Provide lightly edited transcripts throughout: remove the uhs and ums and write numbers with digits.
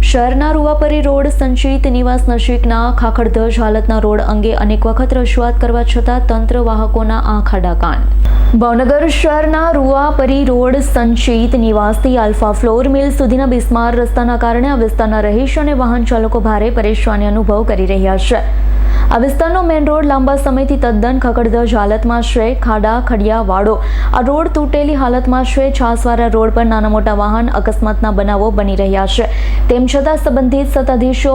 શહેરના રૂવાપરી રોડ સંચિત નિવાસ નજીકના ખાખડધજ હાલતના રોડ અંગે અનેક વખત રજૂઆત કરવા છતાં તંત્ર વાહકોના આંખ આડા કાન। ભાવનગર શહેરના રૂવાપરી રોડ સંચિત નિવાસથી આલ્ફા ફ્લોર મિલ સુધીના બિસ્માર રસ્તાના કારણે આ વિસ્તારના રહીશ અને વાહન ચાલકો ભારે પરેશાની અનુભવ કરી રહ્યા છે। આ વિસ્તારનો મેઇન રોડ લાંબા સમયથી તદ્દન ખખડધજ હાલતમાં છે। ખાડા ખડિયા વાળો આ રોડ તૂટેલી હાલતમાં છે। છાસવાળા રોડ પર નાના મોટા વાહન અકસ્માતના બનાવો બની રહ્યા છે। તેમ છતાં સંબંધિત સત્તાધીશો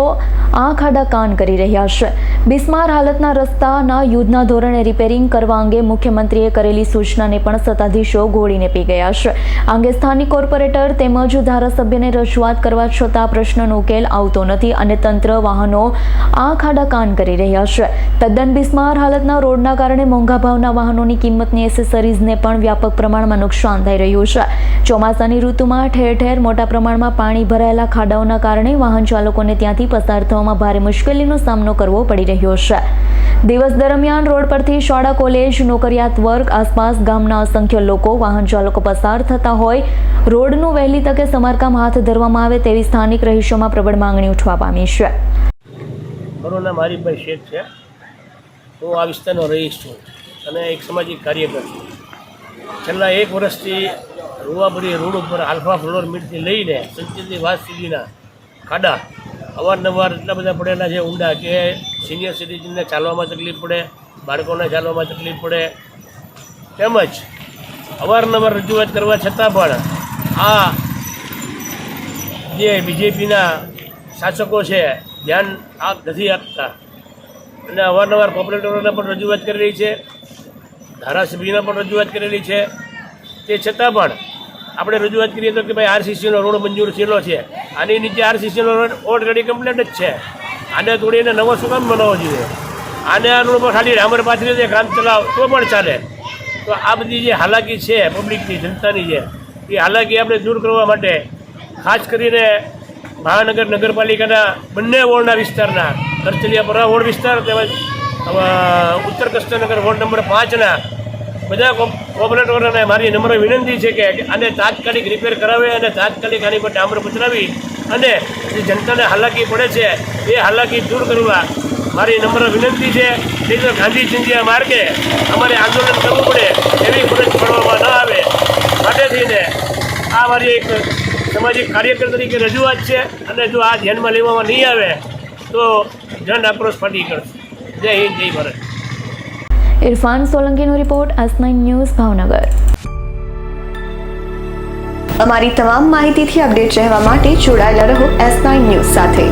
આંખ આડા કાન કરી રહ્યા છે। બિસ્માર હાલતના રસ્તાના યુદ્ધના ધોરણે રિપેરિંગ કરવા અંગે મુખ્યમંત્રીએ કરેલી સૂચનાને પણ સત્તાધીશો ઘોળીને પી ગયા છે। આ અંગે સ્થાનિક કોર્પોરેટર તેમજ ધારાસભ્યને રજૂઆત કરવા છતાં પ્રશ્નનો ઉકેલ આવતો નથી અને તંત્ર વાહનો આંખ આડા કાન કરી રહ્યા છે। તદ્દન બિસ્માર હાલતના રોડના કારણે મોંઘા ભાવના વાહનોની કિંમતની એસેસરીઝને પણ વ્યાપક પ્રમાણમાં નુકસાન થઈ રહ્યું છે। ચોમાસાની ઋતુમાં ઠેર ઠેર મોટા પ્રમાણમાં પાણી ભરાયેલા ખાડાઓના કારણે વાહન ચાલકોને ત્યાંથી પસાર થવામાં ભારે મુશ્કેલીનો સામનો કરવો પડી રહ્યો છે। દિવસ દરમિયાન રોડ પરથી શાળા કોલેજ નોકરિયાત વર્ગ આસપાસ ગામના અસંખ્ય લોકો વાહન ચાલકો પસાર થતા હોય રોડનું વહેલી તકે સમારકામ હાથ ધરવામાં આવે તેવી સ્થાનિક રહીશોમાં પ્રબળ માંગણી ઉઠવા પામી છે। મારું નામ હરીફભાઈ શેખ છે। હું આ વિસ્તારનો રહીશ છું અને એક સામાજિક કાર્યકર છું। છેલ્લા 1 વર્ષથી રૂવાપરી રોડ ઉપર આલ્ફા ફ્લોર મિલથી લઈને સંચિતની વાત સુધીના ખાડા અવારનવાર એટલા બધા પડેલા છે ઊંડા કે સિનિયર સિટીઝનને ચાલવામાં તકલીફ પડે, બાળકોને ચાલવામાં તકલીફ પડે। તેમજ અવારનવાર રજૂઆત કરવા છતાં પણ આ જે બીજેપીના શાસકો છે ધ્યાન નથી આપતા અને અવારનવાર કોર્પોરેટરોને પણ રજૂઆત કરેલી છે, ધારાસભ્યોને પણ રજૂઆત કરેલી છે। તે છતાં પણ આપણે રજૂઆત કરીએ તો કે ભાઈ આરસીસીનો રોડ મંજૂર થયેલો છે, આની નીચે આરસીસીનો રોડ ઓલરેડી કમ્પ્લીટ જ છે, આને તોડીને નવો શું કામ બનાવવો જોઈએ? આને આ રોડ પર ખાલી ડામર પાથરી દે કામ ચલાવ તો પણ ચાલે। તો આ બધી જે હાલાકી છે પબ્લિકની, જનતાની છે, એ હાલાકી આપણે દૂર કરવા માટે ખાસ કરીને મહાનગર નગરપાલિકાના બંને વોર્ડના વિસ્તારના કરચલિયાપરા વોર્ડ વિસ્તાર તેમજ ઉત્તર કસ્તરનગર વોર્ડ નંબર 5ના બધા કોર્પોરેટરોને મારી નમ્ર વિનંતી છે કે આને તાત્કાલિક રિપેર કરાવે અને તાત્કાલિક આની પર ડામર પથરાવી અને જે જનતાને હાલાકી પડે છે એ હાલાકી દૂર કરવા મારી નમ્ર વિનંતી છે। નહીં તો ગાંધી ચિંધ્યા માર્ગે અમારે આંદોલન કરવું પડે એવી ફરજ પડવામાં ન આવે માટે થઈને આ મારી એક સામાજિક કાર્યકર તરીકે રજૂઆત છે અને જો આ ધ્યાનમાં લેવામાં નહીં આવે તો જન આક્રોશ ફાટી કરશે। જય હિન્દ, જય ભારત। ઇરફાન સોલંકીનો રિપોર્ટ, S9 ન્યૂઝ, ભાવનગર। અમારી તમામ માહિતીથી અપડેટ રહેવા માટે જોડાયેલા રહો S9 ન્યૂઝ સાથે।